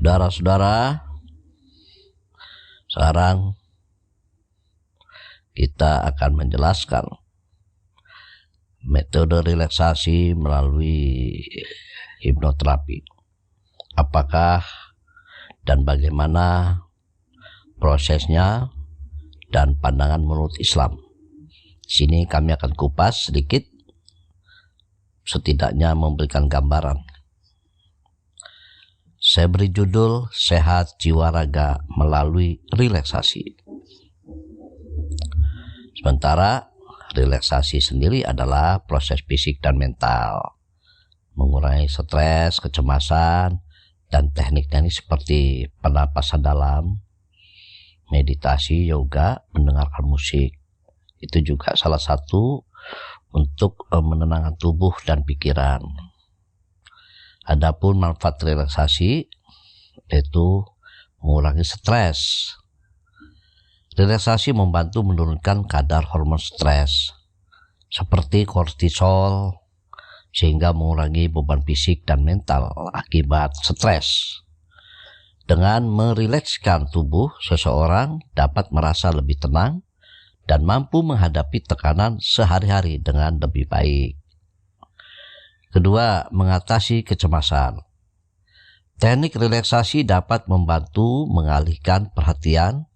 Saudara-saudara, sekarang kita akan menjelaskan metode relaksasi melalui hipnoterapi. Apakah dan bagaimana prosesnya dan pandangan menurut Islam. Di sini kami akan kupas sedikit, setidaknya memberikan gambaran. Saya beri judul Sehat Jiwa Raga Melalui Relaksasi. Sementara relaksasi sendiri adalah proses fisik dan mental, mengurangi stres, kecemasan, dan teknik-teknik seperti pernapasan dalam, meditasi, yoga, mendengarkan musik. Itu juga salah satu untuk menenangkan tubuh dan pikiran. Adapun manfaat relaksasi yaitu mengurangi stres. Relaksasi membantu menurunkan kadar hormon stres seperti kortisol sehingga mengurangi beban fisik dan mental akibat stres. Dengan merilekskan tubuh, seseorang dapat merasa lebih tenang dan mampu menghadapi tekanan sehari-hari dengan lebih baik. Kedua, mengatasi kecemasan. Teknik relaksasi dapat membantu mengalihkan perhatian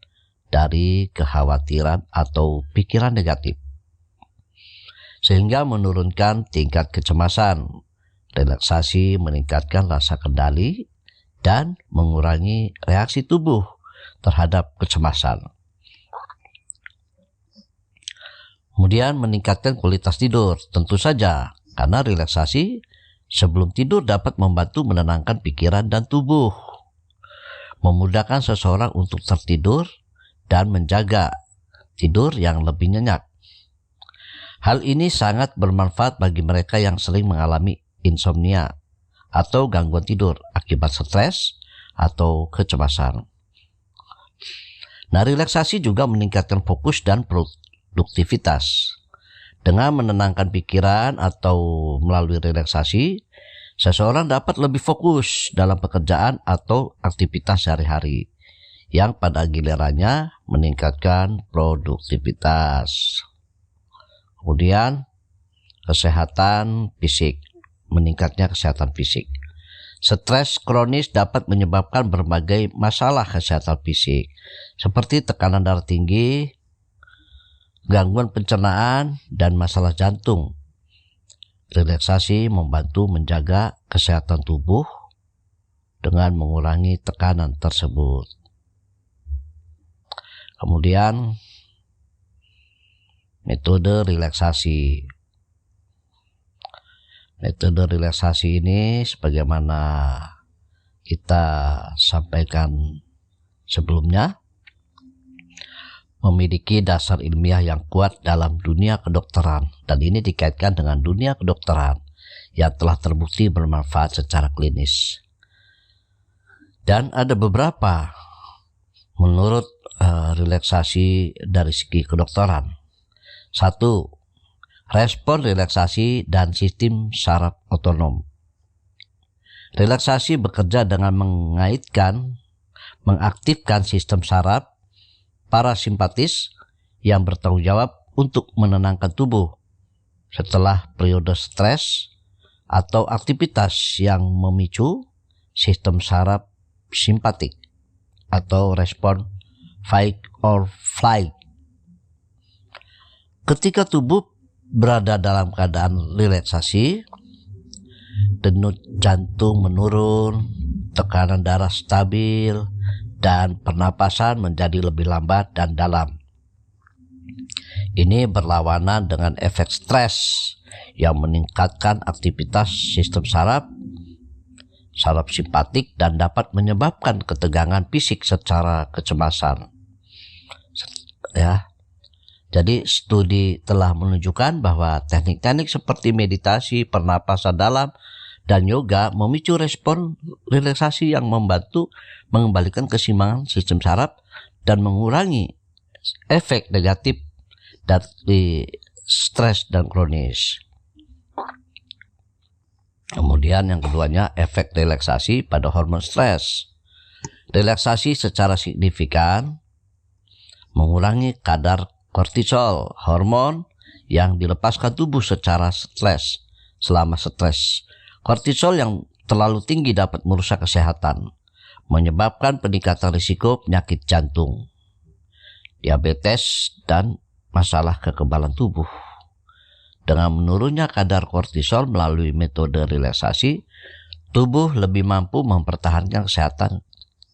dari kekhawatiran atau pikiran negatif, sehingga menurunkan tingkat kecemasan. Relaksasi meningkatkan rasa kendali dan mengurangi reaksi tubuh terhadap kecemasan. Kemudian meningkatkan kualitas tidur, tentu saja, karena relaksasi sebelum tidur dapat membantu menenangkan pikiran dan tubuh, memudahkan seseorang untuk tertidur dan menjaga tidur yang lebih nyenyak. Hal ini sangat bermanfaat bagi mereka yang sering mengalami insomnia atau gangguan tidur akibat stres atau kecemasan. Nah, relaksasi juga meningkatkan fokus dan produktivitas. Dengan menenangkan pikiran atau melalui relaksasi, seseorang dapat lebih fokus dalam pekerjaan atau aktivitas sehari-hari, yang pada gilirannya meningkatkan produktivitas. Kemudian, kesehatan fisik, meningkatnya kesehatan fisik. Stres kronis dapat menyebabkan berbagai masalah kesehatan fisik, seperti tekanan darah tinggi, gangguan pencernaan, dan masalah jantung. Relaksasi membantu menjaga kesehatan tubuh dengan mengurangi tekanan tersebut. Kemudian, metode relaksasi. Metode relaksasi ini sebagaimana kita sampaikan sebelumnya, memiliki dasar ilmiah yang kuat dalam dunia kedokteran, dan ini dikaitkan dengan dunia kedokteran yang telah terbukti bermanfaat secara klinis. Dan ada beberapa menurut relaksasi dari segi kedokteran. 1. Respon relaksasi dan sistem saraf otonom. Relaksasi bekerja dengan mengaktifkan sistem saraf parasimpatis yang bertanggung jawab untuk menenangkan tubuh setelah periode stres atau aktivitas yang memicu sistem saraf simpatik atau respon fight or flight. Ketika tubuh berada dalam keadaan relaksasi, denyut jantung menurun, tekanan darah stabil, dan pernapasan menjadi lebih lambat dan dalam. Ini berlawanan dengan efek stres yang meningkatkan aktivitas sistem saraf simpatik dan dapat menyebabkan ketegangan fisik secara kecemasan. Ya. Jadi studi telah menunjukkan bahwa teknik-teknik seperti meditasi, pernapasan dalam, dan yoga memicu respon relaksasi yang membantu mengembalikan keseimbangan sistem saraf dan mengurangi efek negatif dari stres dan kronis. Kemudian yang keduanya, efek relaksasi pada hormon stres. Relaksasi secara signifikan mengurangi kadar kortisol, hormon yang dilepaskan tubuh secara selama stres. Kortisol yang terlalu tinggi dapat merusak kesehatan, menyebabkan peningkatan risiko penyakit jantung, diabetes, dan masalah kekebalan tubuh. Dengan menurunnya kadar kortisol melalui metode relaksasi, tubuh lebih mampu mempertahankan kesehatan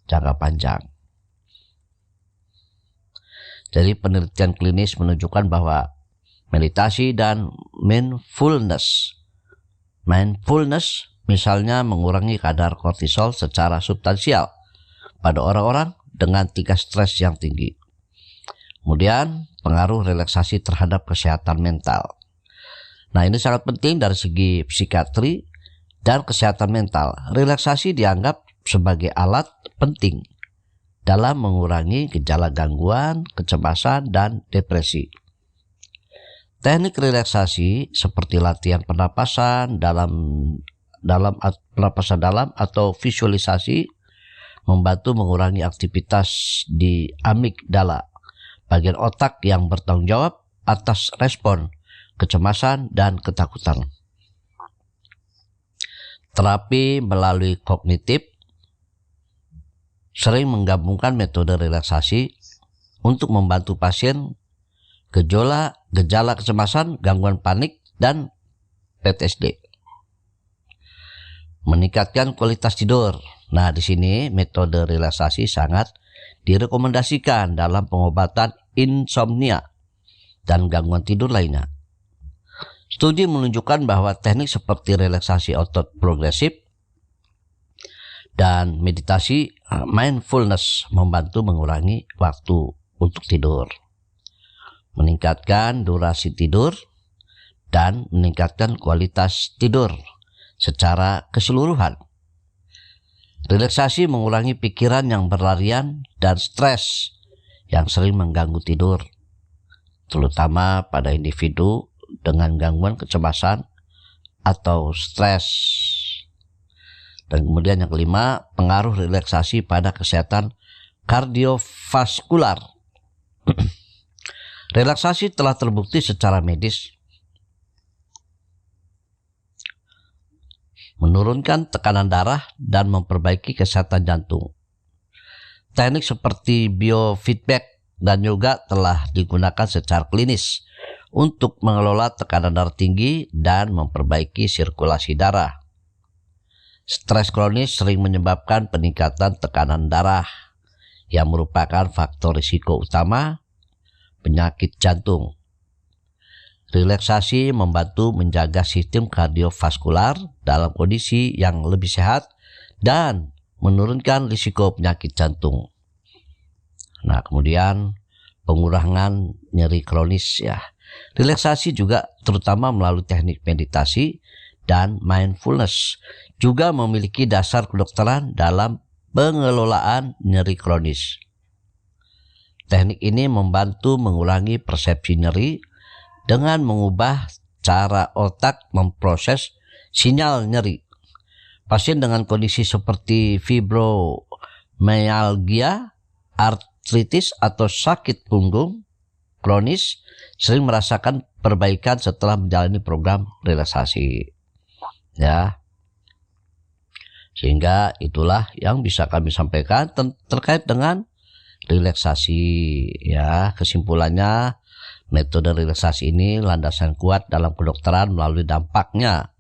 jangka panjang. Jadi penelitian klinis menunjukkan bahwa meditasi dan mindfulness misalnya mengurangi kadar kortisol secara substansial pada orang-orang dengan tingkat stres yang tinggi. Kemudian pengaruh relaksasi terhadap kesehatan mental. Nah, ini sangat penting dari segi psikiatri dan kesehatan mental. Relaksasi dianggap sebagai alat penting dalam mengurangi gejala gangguan, kecemasan, dan depresi. Teknik relaksasi seperti latihan pernapasan pernapasan dalam atau visualisasi membantu mengurangi aktivitas di amigdala, bagian otak yang bertanggung jawab atas respon kecemasan dan ketakutan. Terapi melalui kognitif sering menggabungkan metode relaksasi untuk membantu pasien gejala kecemasan, gangguan panik, dan PTSD. Meningkatkan kualitas tidur. Nah, di sini metode relaksasi sangat direkomendasikan dalam pengobatan insomnia dan gangguan tidur lainnya. Studi menunjukkan bahwa teknik seperti relaksasi otot progresif dan meditasi mindfulness membantu mengurangi waktu untuk tidur, meningkatkan durasi tidur, dan meningkatkan kualitas tidur secara keseluruhan. Relaksasi mengurangi pikiran yang berlarian dan stres yang sering mengganggu tidur, terutama pada individu dengan gangguan kecemasan atau stres. Dan kemudian yang kelima, pengaruh relaksasi pada kesehatan kardiovaskular. Relaksasi telah terbukti secara medis menurunkan tekanan darah dan memperbaiki kesehatan jantung. Teknik seperti biofeedback dan yoga telah digunakan secara klinis untuk mengelola tekanan darah tinggi dan memperbaiki sirkulasi darah. Stres kronis sering menyebabkan peningkatan tekanan darah yang merupakan faktor risiko utama penyakit jantung. Relaksasi membantu menjaga sistem kardiovaskular dalam kondisi yang lebih sehat dan menurunkan risiko penyakit jantung. Nah, kemudian pengurangan nyeri kronis ya. Relaksasi juga terutama melalui teknik meditasi dan mindfulness juga memiliki dasar kedokteran dalam pengelolaan nyeri kronis. Teknik ini membantu mengurangi persepsi nyeri dengan mengubah cara otak memproses sinyal nyeri. Pasien dengan kondisi seperti fibromyalgia, artritis, atau sakit punggung kronis sering merasakan perbaikan setelah menjalani program relaksasi. Ya. Sehingga itulah yang bisa kami sampaikan terkait dengan relaksasi. Ya, kesimpulannya metode relaksasi ini landasan kuat dalam kedokteran melalui dampaknya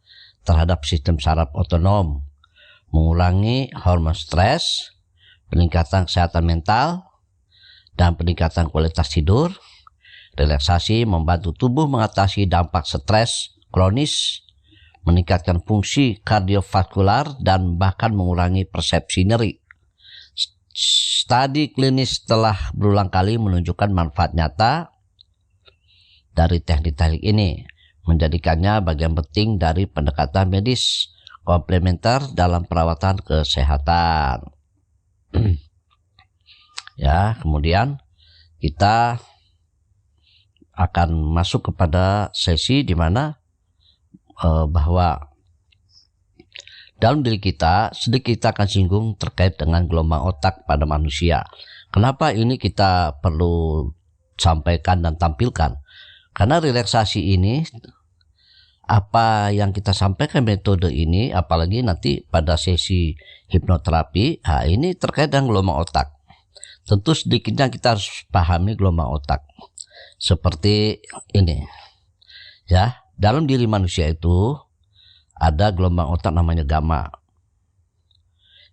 terhadap sistem saraf otonom, mengurangi hormon stres, peningkatan kesehatan mental, dan peningkatan kualitas tidur. Relaksasi membantu tubuh mengatasi dampak stres kronis, meningkatkan fungsi kardiovaskular, dan bahkan mengurangi persepsi nyeri. Studi klinis telah berulang kali menunjukkan manfaat nyata dari teknik-teknik ini, menjadikannya bagian penting dari pendekatan medis komplementer dalam perawatan kesehatan. Ya, kemudian kita akan masuk kepada sesi di mana bahwa dalam diri kita, sedikit kita akan singgung terkait dengan gelombang otak pada manusia. Kenapa ini kita perlu sampaikan dan tampilkan? Karena relaksasi ini, apa yang kita sampaikan metode ini, apalagi nanti pada sesi hipnoterapi, ini terkait dengan gelombang otak. Tentu sedikitnya kita harus pahami gelombang otak. Seperti ini. Ya, dalam diri manusia itu ada gelombang otak namanya gamma.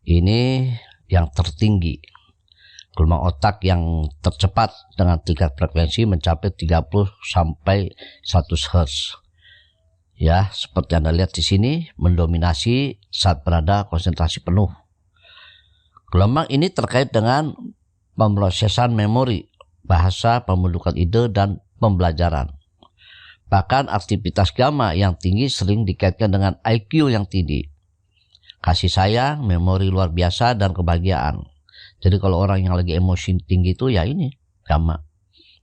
Ini yang tertinggi. Gelombang otak yang tercepat dengan tingkat frekuensi mencapai 30 sampai 100 Hz. Ya, seperti Anda lihat di sini, mendominasi saat berada konsentrasi penuh. Gelombang ini terkait dengan pemrosesan memori, bahasa, pembentukan ide, dan pembelajaran. Bahkan aktivitas gamma yang tinggi sering dikaitkan dengan IQ yang tinggi, kasih sayang, memori luar biasa, dan kebahagiaan. Jadi kalau orang yang lagi emosi tinggi itu ya ini gamma.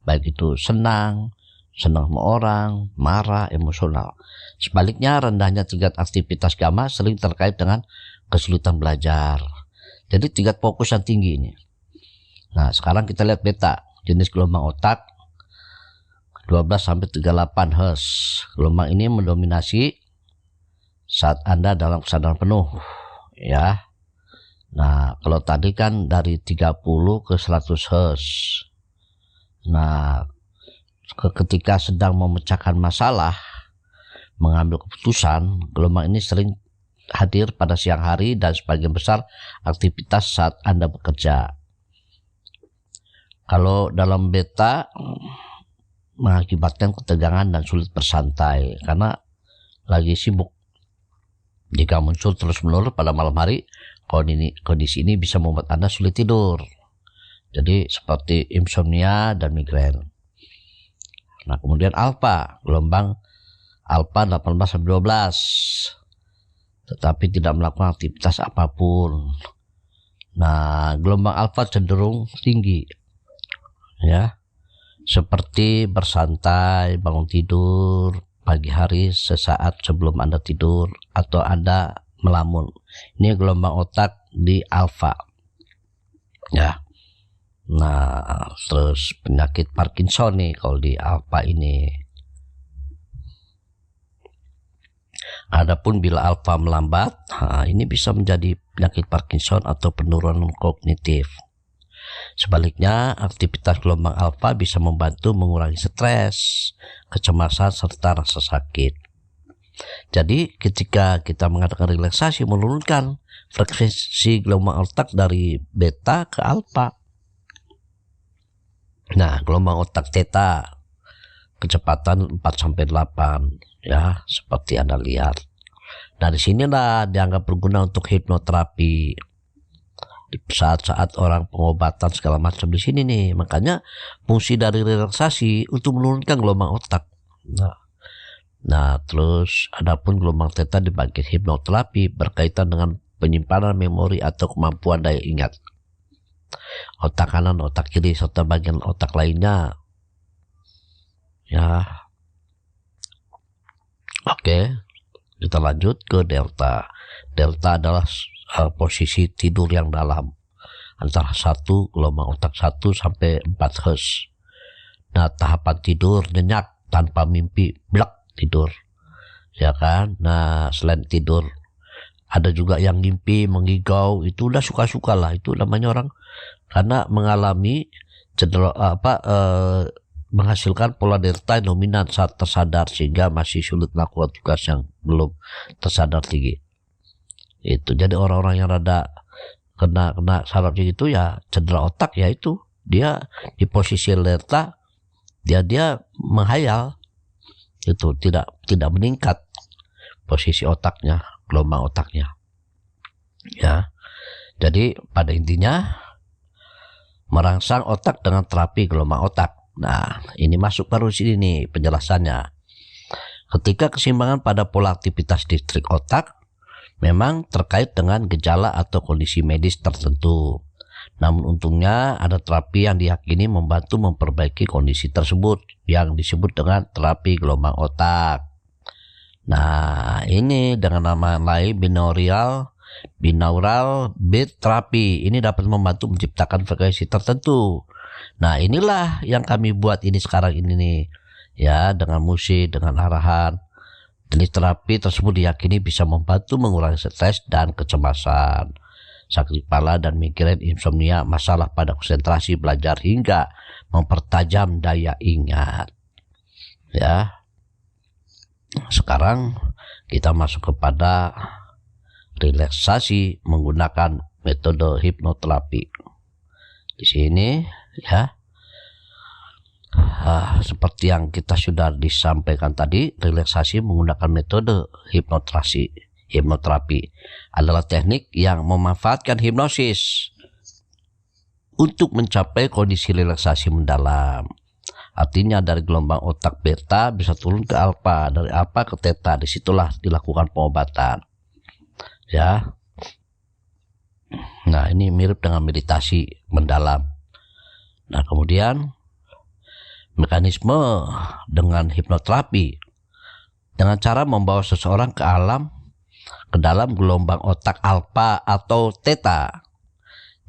Baik itu senang sama orang, marah, emosional. Sebaliknya rendahnya tingkat aktivitas gamma sering terkait dengan kesulitan belajar. Jadi tingkat fokus yang tinggi ini. Nah, sekarang kita lihat beta, jenis gelombang otak 12 sampai 38 Hz. Gelombang ini mendominasi saat Anda dalam kesadaran penuh, ya. Nah, kalau tadi kan dari 30 ke 100 Hz. Nah, ketika sedang memecahkan masalah, mengambil keputusan, gelombang ini sering hadir pada siang hari dan sebagian besar aktivitas saat Anda bekerja. Kalau dalam beta mengakibatkan ketegangan dan sulit bersantai karena lagi sibuk. Jika muncul terus-menerus pada malam hari, kondisi ini bisa membuat Anda sulit tidur. Jadi seperti insomnia dan migrain. Nah, kemudian alfa, gelombang alfa 18 sampai 12. Tetapi tidak melakukan aktivitas apapun. Nah, gelombang alfa cenderung tinggi. Ya. Seperti bersantai, bangun tidur pagi hari sesaat sebelum Anda tidur atau Anda melamun. Ini gelombang otak di alfa. Ya. Nah, terus penyakit Parkinson nih kalau di alfa ini. Adapun bila alfa melambat, ini bisa menjadi penyakit Parkinson atau penurunan kognitif. Sebaliknya, aktivitas gelombang alfa bisa membantu mengurangi stres, kecemasan, serta rasa sakit. Jadi, ketika kita mengadakan relaksasi, menurunkan frekuensi gelombang otak dari beta ke alfa. Nah, gelombang otak theta, kecepatan 4-8, ya, seperti Anda lihat. Dari sinilah dianggap berguna untuk hipnoterapi. Saat-saat orang pengobatan segala macam di sini nih, makanya fungsi dari relaksasi untuk menurunkan gelombang otak. Nah, terus adapun gelombang theta di bagian hipnoterapi berkaitan dengan penyimpanan memori atau kemampuan daya ingat. Otak kanan, otak kiri, serta bagian otak lainnya. Ya, oke, kita lanjut ke delta. Delta adalah posisi tidur yang dalam antara gelombang otak 1 sampai 4 Hz. Nah, tahapan tidur nyenyak tanpa mimpi, blak tidur, ya kan. Nah, selain tidur ada juga yang mimpi mengigau, itu udah suka-suka lah, itu namanya orang karena mengalami menghasilkan pola delta dominan saat tersadar sehingga masih sulit melakukan tugas yang belum tersadar tinggi. Itu jadi orang-orang yang rada kena saraf gitu ya cedera otak, ya itu dia di posisi delta dia menghayal, itu tidak meningkat posisi otaknya, gelombang otaknya, ya. Jadi pada intinya merangsang otak dengan terapi gelombang otak. Nah, ini masuk baru sini nih penjelasannya. Ketika keseimbangan pada pola aktivitas distrik otak memang terkait dengan gejala atau kondisi medis tertentu. Namun untungnya ada terapi yang diyakini membantu memperbaiki kondisi tersebut yang disebut dengan terapi gelombang otak. Nah, ini dengan nama lain binaural beat therapy. Ini dapat membantu menciptakan frekuensi tertentu. Nah, inilah yang kami buat ini sekarang ini nih. Ya, dengan musik, dengan arahan. Jenis terapi tersebut diyakini bisa membantu mengurangi stres dan kecemasan, sakit kepala dan migrain, insomnia, masalah pada konsentrasi belajar hingga mempertajam daya ingat. Ya. Sekarang kita masuk kepada relaksasi menggunakan metode hipnoterapi. Di sini ya, seperti yang kita sudah disampaikan tadi, relaksasi menggunakan metode hipnoterapi adalah teknik yang memanfaatkan hipnosis untuk mencapai kondisi relaksasi mendalam. Artinya dari gelombang otak beta bisa turun ke alfa, dari alfa ke theta. Disitulah dilakukan pengobatan. Ya. Nah, ini mirip dengan meditasi mendalam. Nah, kemudian mekanisme dengan hipnoterapi dengan cara membawa seseorang ke dalam gelombang otak alfa atau theta.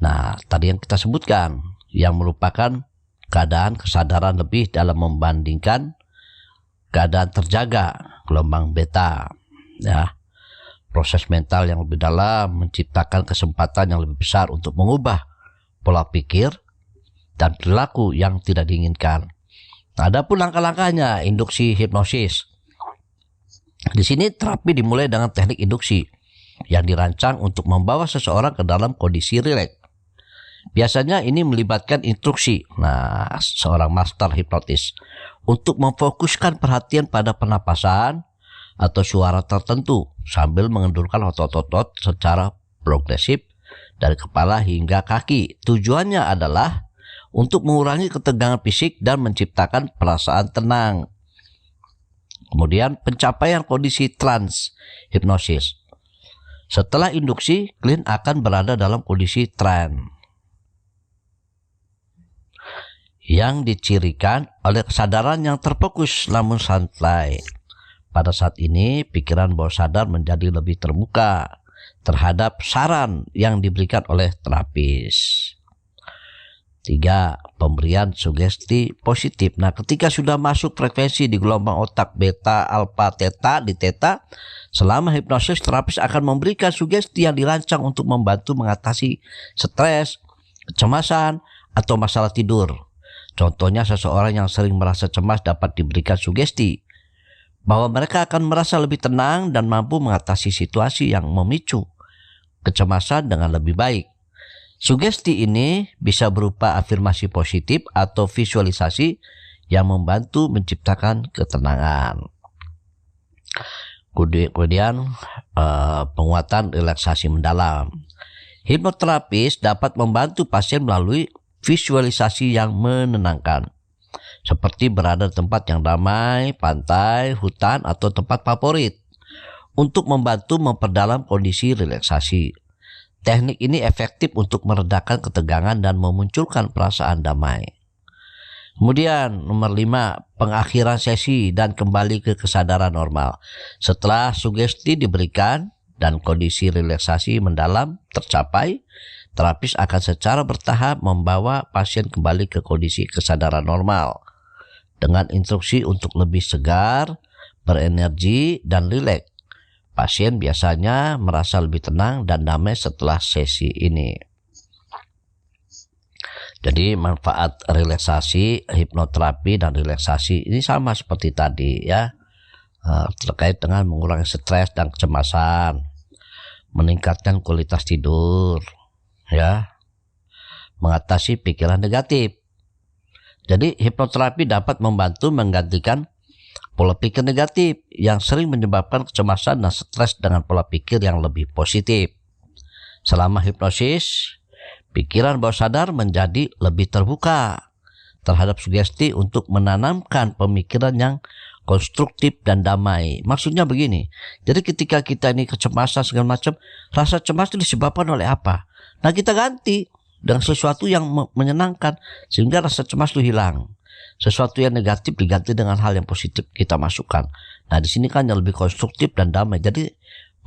Nah, tadi yang kita sebutkan yang merupakan keadaan kesadaran lebih dalam membandingkan keadaan terjaga gelombang beta. Ya, proses mental yang lebih dalam menciptakan kesempatan yang lebih besar untuk mengubah pola pikir dan perilaku yang tidak diinginkan. Nah, ada pun langkah-langkahnya induksi hipnosis. Di sini terapi dimulai dengan teknik induksi yang dirancang untuk membawa seseorang ke dalam kondisi rileks. Biasanya ini melibatkan instruksi, seorang master hipnotis untuk memfokuskan perhatian pada pernapasan atau suara tertentu sambil mengendurkan otot-otot secara progresif dari kepala hingga kaki. Tujuannya adalah untuk mengurangi ketegangan fisik dan menciptakan perasaan tenang. Kemudian pencapaian kondisi trans hipnosis. Setelah induksi, klien akan berada dalam kondisi trans yang dicirikan oleh kesadaran yang terfokus namun santai. Pada saat ini, pikiran bawah sadar menjadi lebih terbuka terhadap saran yang diberikan oleh terapis. 3. Pemberian sugesti positif. Nah, ketika sudah masuk frekuensi di gelombang otak beta, alfa, theta, di theta, selama hipnosis, terapis akan memberikan sugesti yang dirancang untuk membantu mengatasi stres, kecemasan, atau masalah tidur. Contohnya, seseorang yang sering merasa cemas dapat diberikan sugesti bahwa mereka akan merasa lebih tenang dan mampu mengatasi situasi yang memicu kecemasan dengan lebih baik. Sugesti ini bisa berupa afirmasi positif atau visualisasi yang membantu menciptakan ketenangan. Kemudian penguatan relaksasi mendalam. Hipnoterapis dapat membantu pasien melalui visualisasi yang menenangkan, seperti berada di tempat yang damai, pantai, hutan, atau tempat favorit, untuk membantu memperdalam kondisi relaksasi. Teknik ini efektif untuk meredakan ketegangan dan memunculkan perasaan damai. Kemudian nomor 5, pengakhiran sesi dan kembali ke kesadaran normal. Setelah sugesti diberikan dan kondisi relaksasi mendalam tercapai, terapis akan secara bertahap membawa pasien kembali ke kondisi kesadaran normal dengan instruksi untuk lebih segar, berenergi, dan rileks. Pasien biasanya merasa lebih tenang dan damai setelah sesi ini. Jadi manfaat relaksasi, hipnoterapi, dan relaksasi ini sama seperti tadi ya, terkait dengan mengurangi stres dan kecemasan, meningkatkan kualitas tidur, ya, mengatasi pikiran negatif. Jadi hipnoterapi dapat membantu menggantikan pola pikir negatif yang sering menyebabkan kecemasan dan stres dengan pola pikir yang lebih positif. Selama hipnosis, pikiran bawah sadar menjadi lebih terbuka terhadap sugesti untuk menanamkan pemikiran yang konstruktif dan damai. Maksudnya begini, jadi ketika kita ini kecemasan segala macam, rasa cemas itu disebabkan oleh apa? Nah, kita ganti dengan sesuatu yang menyenangkan sehingga rasa cemas itu hilang. Sesuatu yang negatif diganti dengan hal yang positif kita masukkan. Nah, di sini kan yang lebih konstruktif dan damai. Jadi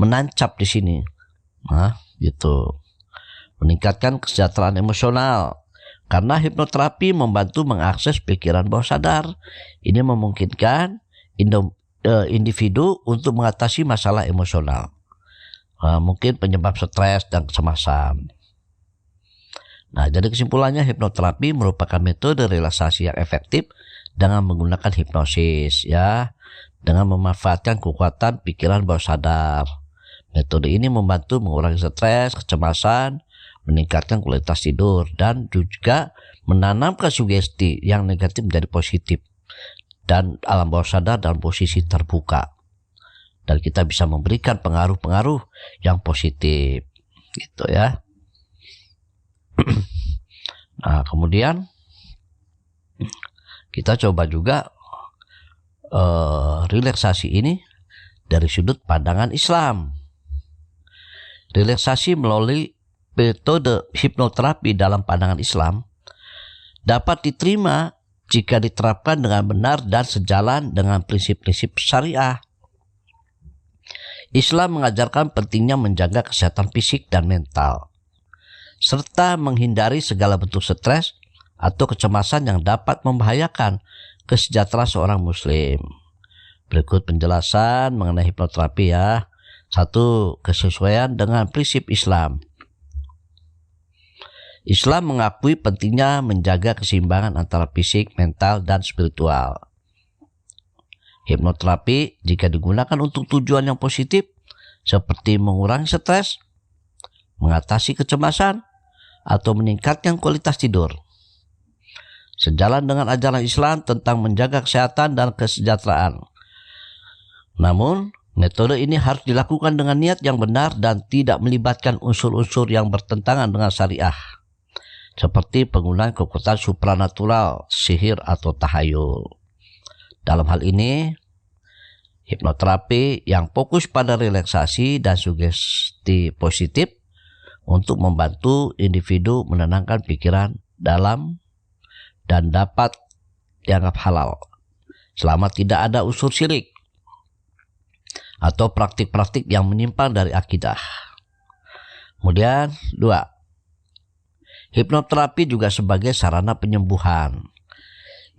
menancap di sini. Nah, gitu. Meningkatkan kesejahteraan emosional. Karena hipnoterapi membantu mengakses pikiran bawah sadar. Ini memungkinkan individu untuk mengatasi masalah emosional. Mungkin penyebab stres dan kecemasan. Nah, jadi kesimpulannya hipnoterapi merupakan metode relaksasi yang efektif dengan menggunakan hipnosis, ya, dengan memanfaatkan kekuatan pikiran bawah sadar. Metode ini membantu mengurangi stres, kecemasan, meningkatkan kualitas tidur, dan juga menanamkan sugesti yang negatif menjadi positif dan alam bawah sadar dalam posisi terbuka. Dan kita bisa memberikan pengaruh-pengaruh yang positif, gitu ya. Nah, kemudian kita coba juga relaksasi ini dari sudut pandangan Islam. Relaksasi melalui metode hipnoterapi dalam pandangan Islam dapat diterima jika diterapkan dengan benar dan sejalan dengan prinsip-prinsip syariah. Islam mengajarkan pentingnya menjaga kesehatan fisik dan mental, serta menghindari segala bentuk stres atau kecemasan yang dapat membahayakan kesejahteraan seorang muslim. Berikut penjelasan mengenai hipnoterapi ya. 1. Kesesuaian dengan prinsip Islam. Islam mengakui pentingnya menjaga keseimbangan antara fisik, mental, dan spiritual. Hipnoterapi jika digunakan untuk tujuan yang positif seperti mengurangi stres, mengatasi kecemasan, atau meningkatkan kualitas tidur. Sejalan dengan ajaran Islam tentang menjaga kesehatan dan kesejahteraan. Namun, metode ini harus dilakukan dengan niat yang benar dan tidak melibatkan unsur-unsur yang bertentangan dengan syariah, seperti penggunaan kekuatan supranatural, sihir, atau tahayul. Dalam hal ini, hipnoterapi yang fokus pada relaksasi dan sugesti positif untuk membantu individu menenangkan pikiran dalam dan dapat dianggap halal selama tidak ada unsur syirik atau praktik-praktik yang menyimpang dari akidah. Kemudian 2. Hipnoterapi juga sebagai sarana penyembuhan.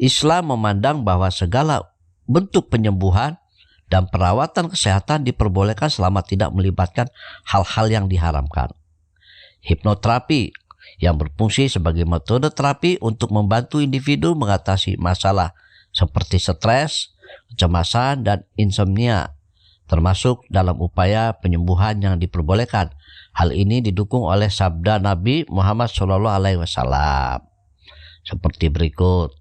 Islam memandang bahwa segala bentuk penyembuhan dan perawatan kesehatan diperbolehkan selama tidak melibatkan hal-hal yang diharamkan. Hipnoterapi yang berfungsi sebagai metode terapi untuk membantu individu mengatasi masalah seperti stres, kecemasan, dan insomnia, termasuk dalam upaya penyembuhan yang diperbolehkan. Hal ini didukung oleh sabda Nabi Muhammad SAW seperti berikut.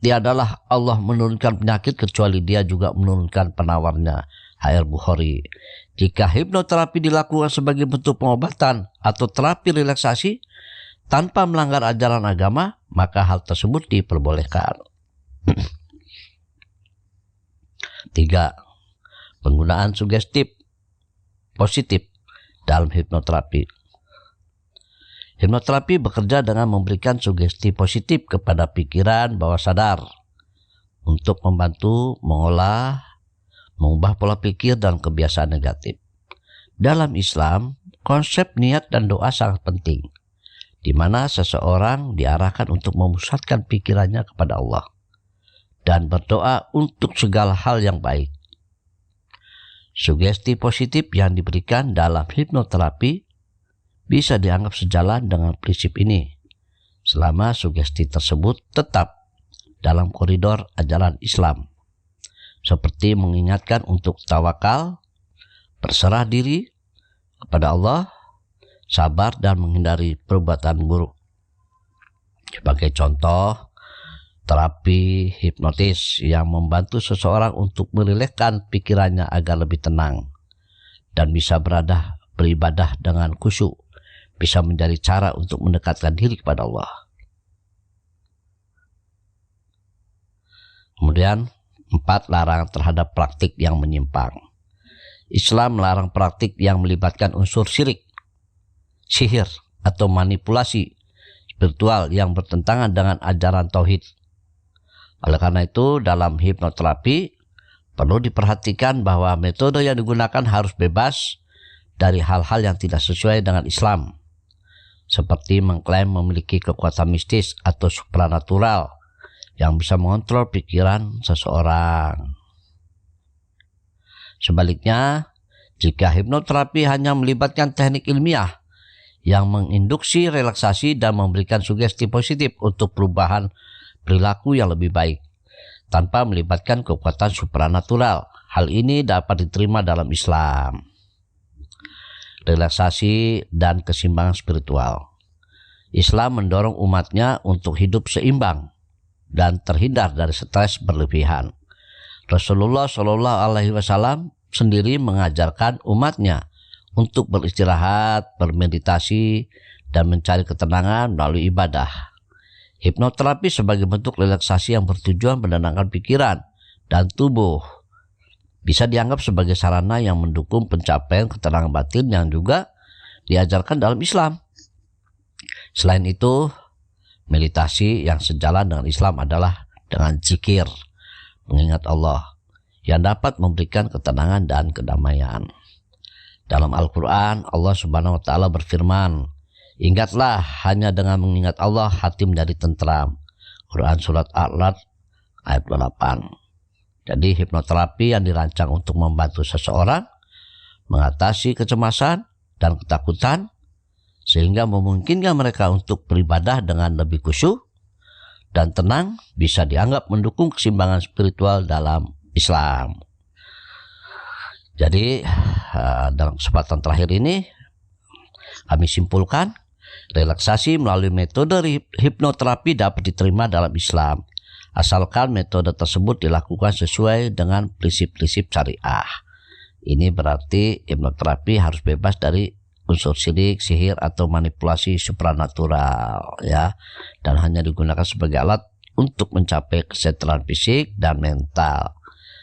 Tiadalah Allah menurunkan penyakit kecuali Dia juga menurunkan penawarnya. Hadits Bukhari. Jika hipnoterapi dilakukan sebagai bentuk pengobatan atau terapi relaksasi tanpa melanggar ajaran agama, maka hal tersebut diperbolehkan. 3. Penggunaan sugestif positif dalam hipnoterapi. Hipnoterapi bekerja dengan memberikan sugesti positif kepada pikiran bawah sadar untuk membantu mengubah pola pikir dan kebiasaan negatif. Dalam Islam, konsep niat dan doa sangat penting, di mana seseorang diarahkan untuk memusatkan pikirannya kepada Allah dan berdoa untuk segala hal yang baik. Sugesti positif yang diberikan dalam hipnoterapi bisa dianggap sejalan dengan prinsip ini, selama sugesti tersebut tetap dalam koridor ajaran Islam, seperti mengingatkan untuk tawakal, berserah diri kepada Allah, sabar, dan menghindari perbuatan buruk. Sebagai contoh, terapi hipnotis yang membantu seseorang untuk merilekskan pikirannya agar lebih tenang dan bisa beribadah dengan khusyuk, bisa menjadi cara untuk mendekatkan diri kepada Allah. Kemudian 4. Larangan terhadap praktik yang menyimpang. Islam melarang praktik yang melibatkan unsur syirik, sihir, atau manipulasi spiritual yang bertentangan dengan ajaran tauhid. Oleh karena itu, dalam hipnoterapi perlu diperhatikan bahwa metode yang digunakan harus bebas dari hal-hal yang tidak sesuai dengan Islam, seperti mengklaim memiliki kekuatan mistis atau supranatural yang bisa mengontrol pikiran seseorang. Sebaliknya, jika hipnoterapi hanya melibatkan teknik ilmiah yang menginduksi relaksasi dan memberikan sugesti positif untuk perubahan perilaku yang lebih baik, tanpa melibatkan kekuatan supranatural, hal ini dapat diterima dalam Islam. Relaksasi dan keseimbangan spiritual. Islam mendorong umatnya untuk hidup seimbang dan terhindar dari stres berlebihan. Rasulullah Shallallahu Alaihi Wasallam sendiri mengajarkan umatnya untuk beristirahat, bermeditasi, dan mencari ketenangan melalui ibadah. Hipnoterapi sebagai bentuk relaksasi yang bertujuan menenangkan pikiran dan tubuh bisa dianggap sebagai sarana yang mendukung pencapaian ketenangan batin yang juga diajarkan dalam Islam. Selain itu, meditasi yang sejalan dengan Islam adalah dengan zikir, mengingat Allah, yang dapat memberikan ketenangan dan kedamaian. Dalam Al-Quran, Allah Subhanahu wa Ta'ala berfirman, "Ingatlah, hanya dengan mengingat Allah hati menjadi tentram." Quran Surat Al-Ra'd ayat 28. Jadi hipnoterapi yang dirancang untuk membantu seseorang mengatasi kecemasan dan ketakutan, sehingga memungkinkan mereka untuk beribadah dengan lebih khusyuk dan tenang, bisa dianggap mendukung keseimbangan spiritual dalam Islam. Jadi dalam kesempatan terakhir ini kami simpulkan, relaksasi melalui metode hipnoterapi dapat diterima dalam Islam, asalkan metode tersebut dilakukan sesuai dengan prinsip-prinsip syariah. Ini berarti hipnoterapi harus bebas dari unsur syirik, sihir, atau manipulasi supranatural, ya, dan hanya digunakan sebagai alat untuk mencapai kesejahteraan fisik dan mental.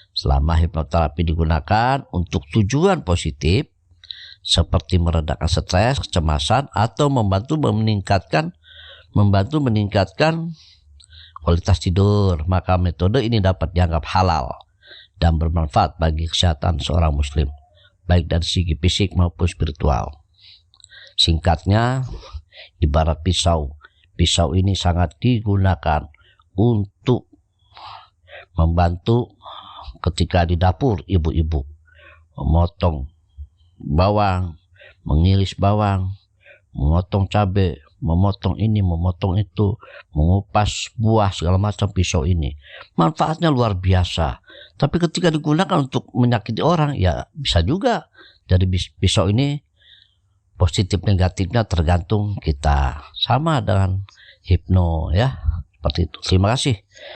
Selama hipnoterapi digunakan untuk tujuan positif seperti meredakan stres, kecemasan, atau membantu meningkatkan kualitas tidur, maka metode ini dapat dianggap halal dan bermanfaat bagi kesehatan seorang muslim, baik dari segi fisik maupun spiritual. Singkatnya, ibarat pisau. Pisau ini sangat digunakan untuk membantu ketika di dapur ibu-ibu memotong bawang, mengiris bawang, memotong cabai, memotong ini, memotong itu, mengupas buah, segala macam pisau ini. Manfaatnya luar biasa. Tapi ketika digunakan untuk menyakiti orang, ya bisa juga. Jadi pisau ini positif negatifnya tergantung kita. Sama dengan hipno, ya. Seperti itu. Terima kasih.